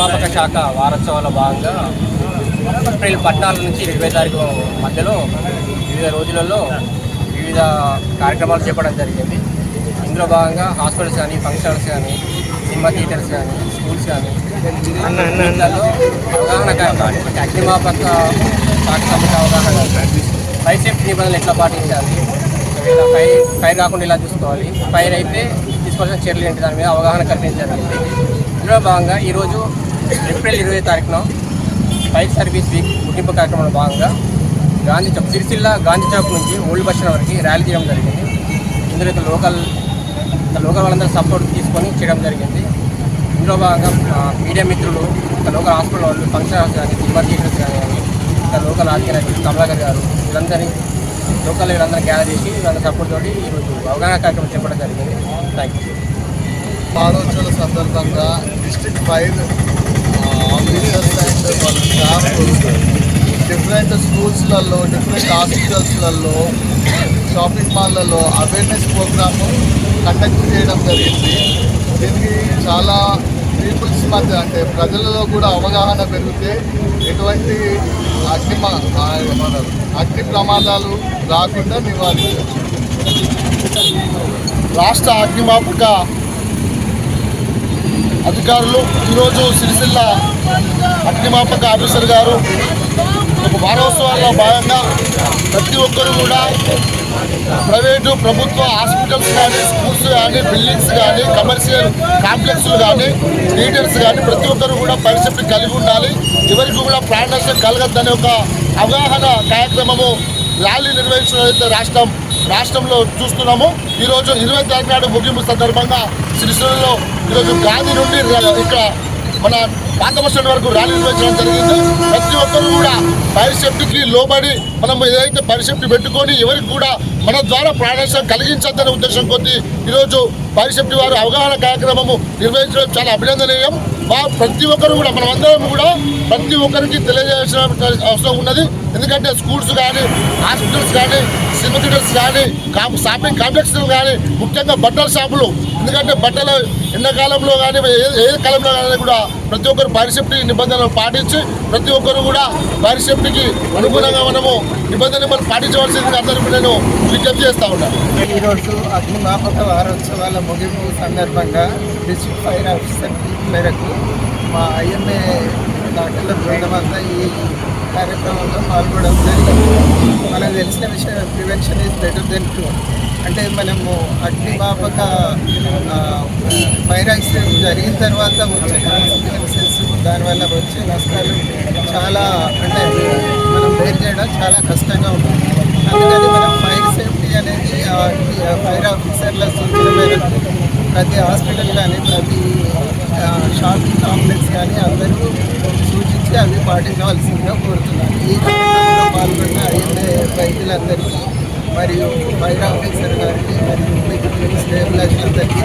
అగ్నిమాపక శాఖ వారోత్సవాల భాగంగా ఏప్రిల్ 14 నుంచి 20 తారీఖు మధ్యలో వివిధ రోజులలో వివిధ కార్యక్రమాలు చేపట్టడం జరిగింది. ఇందులో భాగంగా హాస్పిటల్స్ కానీ, ఫంక్షన్స్ కానీ, సినిమా థియేటర్స్ కానీ, స్కూల్స్ కానీ వీళ్ళలో అవగాహన కార్యక్రమాలు, అగ్నిమాపక శాఖ సంబంధించిన అవగాహన, ఫైర్ సేఫ్టీ నిబంధనలు ఎట్లా పాటించాలి, ఫైర్ రాకుండా ఇలా చూసుకోవాలి, ఫైర్ అయితే తీసుకోవాల్సిన చర్యలు ఏంటి దాని మీద అవగాహన కల్పించాలి. ఇందులో భాగంగా ఈరోజు ఏప్రిల్ 20 తారీఖున ఫైర్ సర్వీస్ వీక్ గుర్తింపు కార్యక్రమంలో భాగంగా గాంధీ చౌక్, సిరిసిల్ల గాంధీ చౌక్ నుంచి ఓల్డ్ బస్ స్టాండ్ వరకు ర్యాలీ చేయడం జరిగింది. ఇందులో లోకల్ వాళ్ళందరూ సపోర్ట్ తీసుకొని చేయడం జరిగింది. ఇందులో భాగంగా మీడియా మిత్రులు, లోకల్ హాస్పిటల్ వాళ్ళు, ఫంక్షన్ హాల్స్ కానీ, సినిమా థియేటర్స్ కానీ, లోకల్ రాజకీయ నాయకులు కమలాకర్ గారు వీళ్ళందరినీ లోకల్ వీళ్ళందరూ గ్యాదర్ చేసి వీళ్ళ సపోర్ట్ తోటి ఈరోజు అవగాహన కార్యక్రమం చేపట్టడం జరిగింది. Thank you. వారోత్సవాల సందర్భంగా డిస్ట్రిక్ట్ ఫైర్ ఆఫీసర్స్ అండ్ వాళ్ళ స్టాఫ్ డిఫరెంట్ స్కూల్స్లలో, డిఫరెంట్ హాస్పిటల్స్లలో, షాపింగ్ మాల్లలో అవేర్నెస్ ప్రోగ్రాము కండక్ట్ చేయడం జరిగింది. దీనికి చాలా పీపుల్స్ మధ్య అంటే ప్రజలలో కూడా అవగాహన పెరిగితే ఎటువంటి అగ్ని ప్రమాదాలు రాకుండా నివారించవచ్చు. రాష్ట్ర అగ్నిమాపక అధికారులు ఈరోజు సిరిసిల్ల అగ్నిమాపక ఆఫీసర్ గారు ఒక వారోత్సవాల్లో భాగంగా ప్రతి ఒక్కరు కూడా ప్రైవేటు ప్రభుత్వ హాస్పిటల్స్ కానీ, స్కూల్స్ కానీ, బిల్డింగ్స్ కానీ, కమర్షియల్ కాంప్లెక్స్లు కానీ, థియేటర్స్ కానీ ప్రతి ఒక్కరు కూడా పరిస్థితి కలిగి ఉండాలి, ఎవరికి కూడా ప్రాణ నష్టం కలగద్దనే ఒక అవగాహన కార్యక్రమము ర్యాలీ నిర్వహించడం రాష్ట్రంలో చూస్తున్నాము. ఈరోజు 20 తారీఖు నాడు ముగింపు సందర్భంగా సిరిసిల్లలో ఈరోజు గాంధీ నుండి ఇక్కడ మన పాత బస్ స్టాండ్ వరకు ర్యాలీ నిర్వహించడం జరిగింది. ప్రతి ఒక్కరు కూడా ఫైర్ సేఫ్టీకి లోబడి మనం ఏదైతే ఫైర్ సేఫ్టీ పెట్టుకొని ఎవరికి కూడా మన ద్వారా ప్రాణాశం కలిగించద్దనే ఉద్దేశం కొద్దీ ఈరోజు ఫైర్ సేఫ్టీ వారు అవగాహన కార్యక్రమము నిర్వహించడం చాలా అభినందనీయం. ప్రతి ఒక్కరు కూడా మనమందరం కూడా ప్రతి ఒక్కరికి తెలియజేయాల్సిన అవసరం ఉన్నది. ఎందుకంటే స్కూల్స్ కానీ, హాస్పిటల్స్ కానీ, సినిమా థియేటర్స్ కానీ, షాపింగ్ కాంప్లెక్స్లు కానీ, ముఖ్యంగా బట్టల షాపులు, ఎందుకంటే బట్టలు ఎండాకాలంలో కానీ ఏ కాలంలో కానీ కూడా ప్రతి ఒక్కరు ఫైర్ సేఫ్టీ నిబంధనలు పాటించి ప్రతి ఒక్కరు కూడా ఫైర్ సేఫ్టీకి అనుగుణంగా మనము నిబంధనలు పాటించవలసింది అందరికీ నేను విజ్ఞప్తి చేస్తూ ఉన్నాను. ఈరోజు అగ్నిమాపక వారోత్సవాల ముగింపు సందర్భంగా డిస్ట్రిక్ట్ ఫైర్ ఆఫీసర్ మేరకు మా ఐఎంఏ డాక్టర్ల బృందం అంతా ఈ కార్యక్రమంలో పాల్గొనడం జరిగింది. మనకు తెలిసిన విషయం prevention is better than cure. అంటే మనము అగ్నిమాపక ఫైర్ యాక్సిడెంట్ జరిగిన తర్వాత వచ్చే కాన్సిక్వెన్సెస్, దానివల్ల వచ్చే నష్టాలు చాలా అంటే మనం బేర్ చేయడం చాలా కష్టంగా ఉంటుంది. అందుకని మనం ఫైర్ సేఫ్టీ అనేది ఫైర్ ఆఫీసర్ల సూచన మేరకు ప్రతి హాస్పిటల్ కానీ, ప్రతి షాపింగ్ కాంప్లెక్స్ కానీ అందరూ సూచించి అవి పాటించవలసిందిగా కోరుతున్నాను. ఈ కార్యక్రమంలో పాల్గొన్న ఐఎంఏ వైద్యులందరికీ మరియు ఫైర్ ఆఫీసర్ గారికి మరియు మీకు స్నేహితులందరికీ